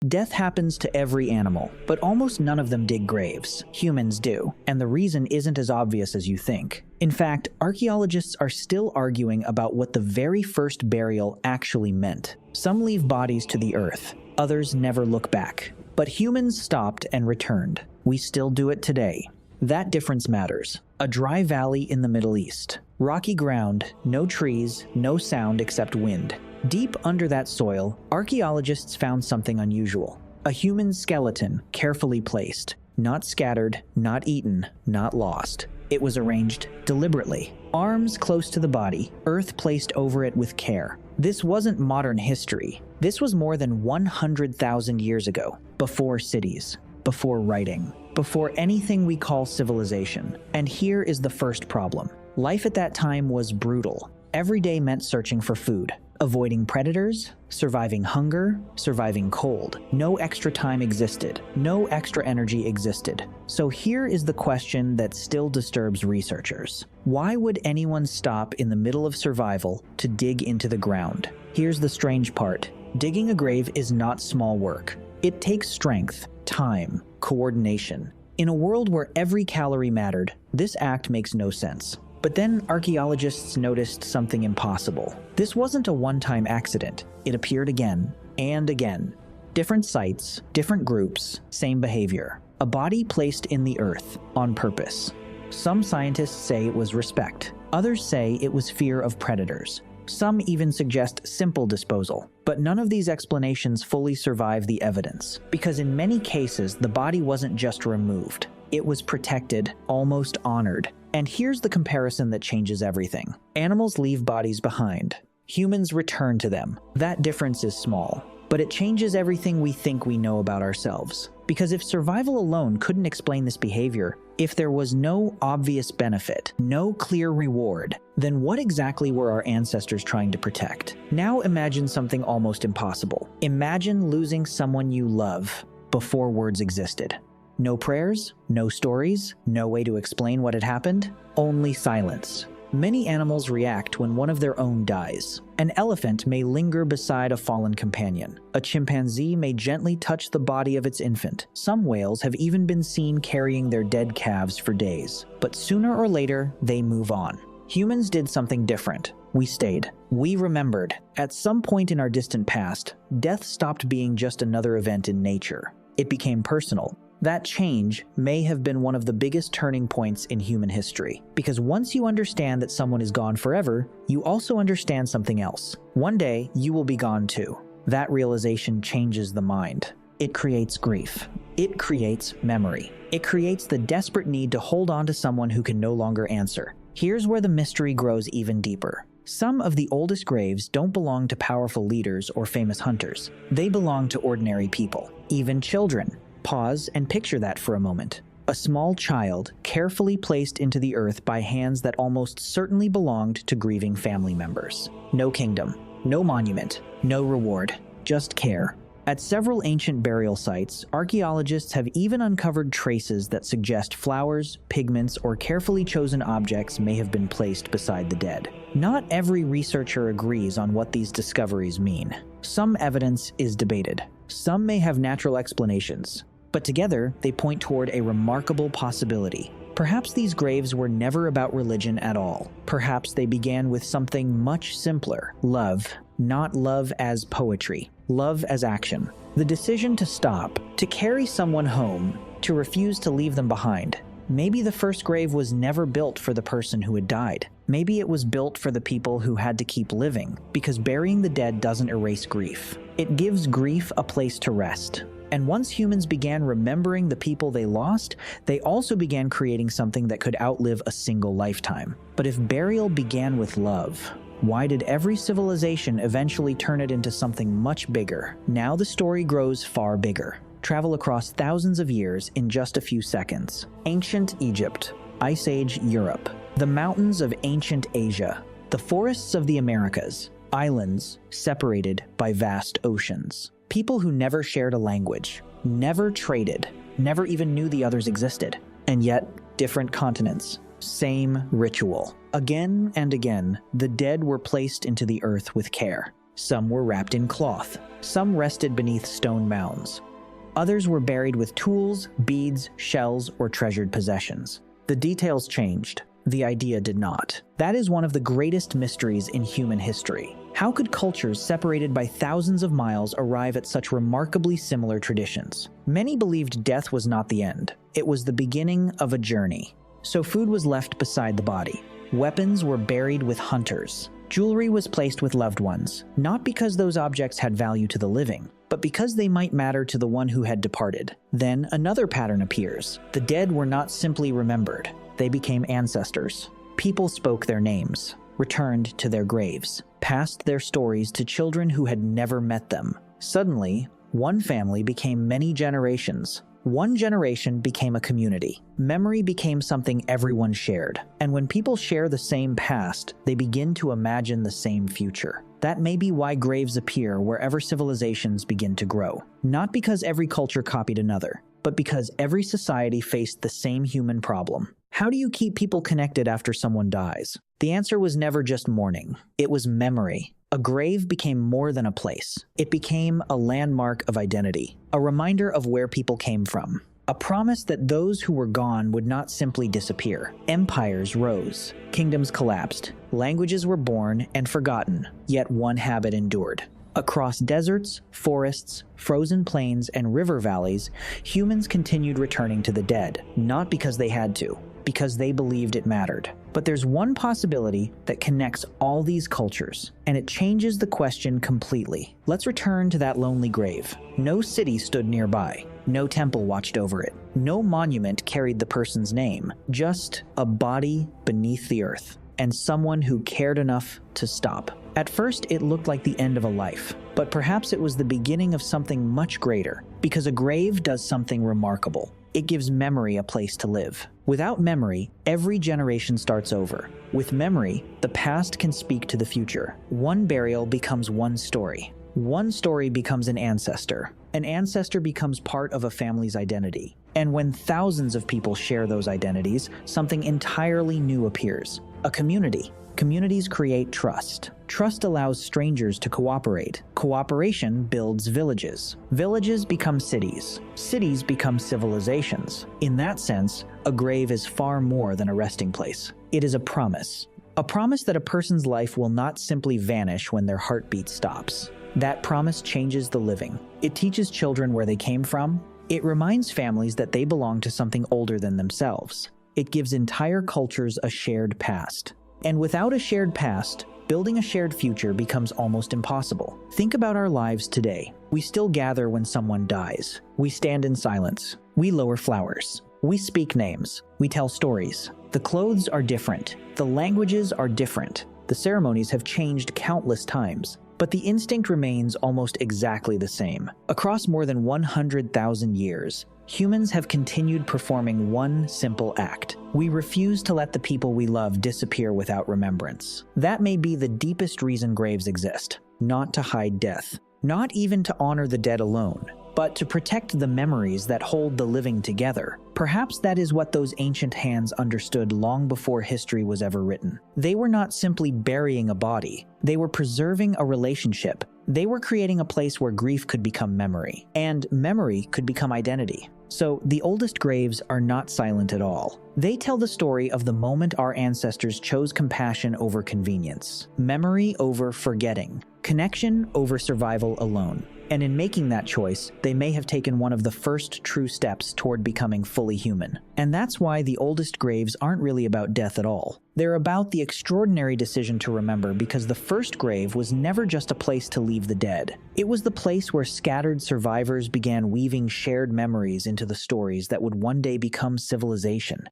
Death happens to every animal, but almost none of them dig graves. Humans do, and the reason isn't as obvious as you think. In fact, archaeologists are still arguing about what the very first burial actually meant. Some leave bodies to the earth, others never look back. But humans stopped and returned. We still do it today. That difference matters. A dry valley in the Middle East. Rocky ground, no trees, no sound except wind. Deep under that soil, archaeologists found something unusual. A human skeleton, carefully placed. Not scattered, not eaten, not lost. It was arranged deliberately. Arms close to the body, earth placed over it with care. This wasn't modern history. This was more than 100,000 years ago, before cities, before writing, before anything we call civilization. And here is the first problem. Life at that time was brutal. Every day meant searching for food, avoiding predators, surviving hunger, surviving cold. No extra time existed. No extra energy existed. So here is the question that still disturbs researchers. Why would anyone stop in the middle of survival to dig into the ground? Here's the strange part. Digging a grave is not small work. It takes strength, time, coordination. In a world where every calorie mattered, this act makes no sense. But then archaeologists noticed something impossible. This wasn't a one-time accident. It appeared again and again. Different sites, different groups, same behavior. A body placed in the earth on purpose. Some scientists say it was respect. Others say it was fear of predators. Some even suggest simple disposal. But none of these explanations fully survive the evidence, because in many cases, the body wasn't just removed. It was protected, almost honored. And here's the comparison that changes everything. Animals leave bodies behind. Humans return to them. That difference is small, but it changes everything we think we know about ourselves. Because if survival alone couldn't explain this behavior, if there was no obvious benefit, no clear reward, then what exactly were our ancestors trying to protect? Now imagine something almost impossible. Imagine losing someone you love before words existed. No prayers, no stories, no way to explain what had happened, only silence. Many animals react when one of their own dies. An elephant may linger beside a fallen companion. A chimpanzee may gently touch the body of its infant. Some whales have even been seen carrying their dead calves for days. But sooner or later, they move on. Humans did something different. We stayed. We remembered. At some point in our distant past, death stopped being just another event in nature. It became personal. That change may have been one of the biggest turning points in human history. Because once you understand that someone is gone forever, you also understand something else. One day, you will be gone too. That realization changes the mind. It creates grief. It creates memory. It creates the desperate need to hold on to someone who can no longer answer. Here's where the mystery grows even deeper. Some of the oldest graves don't belong to powerful leaders or famous hunters. They belong to ordinary people, even children. Pause and picture that for a moment. A small child carefully placed into the earth by hands that almost certainly belonged to grieving family members. No kingdom, no monument, no reward, just care. At several ancient burial sites, archaeologists have even uncovered traces that suggest flowers, pigments, or carefully chosen objects may have been placed beside the dead. Not every researcher agrees on what these discoveries mean. Some evidence is debated. Some may have natural explanations. But together, they point toward a remarkable possibility. Perhaps these graves were never about religion at all. Perhaps they began with something much simpler. Love. Not love as poetry. Love as action. The decision to stop, to carry someone home, to refuse to leave them behind. Maybe the first grave was never built for the person who had died. Maybe it was built for the people who had to keep living, because burying the dead doesn't erase grief. It gives grief a place to rest. And once humans began remembering the people they lost, they also began creating something that could outlive a single lifetime. But if burial began with love, why did every civilization eventually turn it into something much bigger? Now the story grows far bigger. Travel across thousands of years in just a few seconds. Ancient Egypt, Ice Age Europe, the mountains of ancient Asia, the forests of the Americas, islands separated by vast oceans. People who never shared a language, never traded, never even knew the others existed. And yet, different continents, same ritual. Again and again, the dead were placed into the earth with care. Some were wrapped in cloth. Some rested beneath stone mounds. Others were buried with tools, beads, shells, or treasured possessions. The details changed. The idea did not. That is one of the greatest mysteries in human history. How could cultures separated by thousands of miles arrive at such remarkably similar traditions? Many believed death was not the end. It was the beginning of a journey. So food was left beside the body. Weapons were buried with hunters. Jewelry was placed with loved ones, not because those objects had value to the living, but because they might matter to the one who had departed. Then another pattern appears. The dead were not simply remembered. They became ancestors. People spoke their names, returned to their graves, passed their stories to children who had never met them. Suddenly, one family became many generations. One generation became a community. Memory became something everyone shared. And when people share the same past, they begin to imagine the same future. That may be why graves appear wherever civilizations begin to grow. Not because every culture copied another, but because every society faced the same human problem. How do you keep people connected after someone dies? The answer was never just mourning. It was memory. A grave became more than a place. It became a landmark of identity, a reminder of where people came from, a promise that those who were gone would not simply disappear. Empires rose, kingdoms collapsed, languages were born and forgotten, yet one habit endured. Across deserts, forests, frozen plains, and river valleys, humans continued returning to the dead, not because they had to, because they believed it mattered. But there's one possibility that connects all these cultures, and it changes the question completely. Let's return to that lonely grave. No city stood nearby. No temple watched over it. No monument carried the person's name. Just a body beneath the earth, and someone who cared enough to stop. At first, it looked like the end of a life, but perhaps it was the beginning of something much greater, because a grave does something remarkable. It gives memory a place to live. Without memory, every generation starts over. With memory, the past can speak to the future. One burial becomes one story. One story becomes an ancestor. An ancestor becomes part of a family's identity. And when thousands of people share those identities, something entirely new appears. A community. Communities create trust. Trust allows strangers to cooperate. Cooperation builds villages. Villages become cities. Cities become civilizations. In that sense, a grave is far more than a resting place. It is a promise. A promise that a person's life will not simply vanish when their heartbeat stops. That promise changes the living. It teaches children where they came from. It reminds families that they belong to something older than themselves. It gives entire cultures a shared past. And without a shared past, building a shared future becomes almost impossible. Think about our lives today. We still gather when someone dies. We stand in silence. We lower flowers. We speak names. We tell stories. The clothes are different. The languages are different. The ceremonies have changed countless times. But the instinct remains almost exactly the same. Across more than 100,000 years, humans have continued performing one simple act. We refuse to let the people we love disappear without remembrance. That may be the deepest reason graves exist, not to hide death, not even to honor the dead alone, but to protect the memories that hold the living together. Perhaps that is what those ancient hands understood long before history was ever written. They were not simply burying a body. They were preserving a relationship. They were creating a place where grief could become memory, and memory could become identity. So the oldest graves are not silent at all. They tell the story of the moment our ancestors chose compassion over convenience, memory over forgetting, connection over survival alone. And in making that choice, they may have taken one of the first true steps toward becoming fully human. And that's why the oldest graves aren't really about death at all. They're about the extraordinary decision to remember, because the first grave was never just a place to leave the dead. It was the place where scattered survivors began weaving shared memories into the stories that would one day become civilization.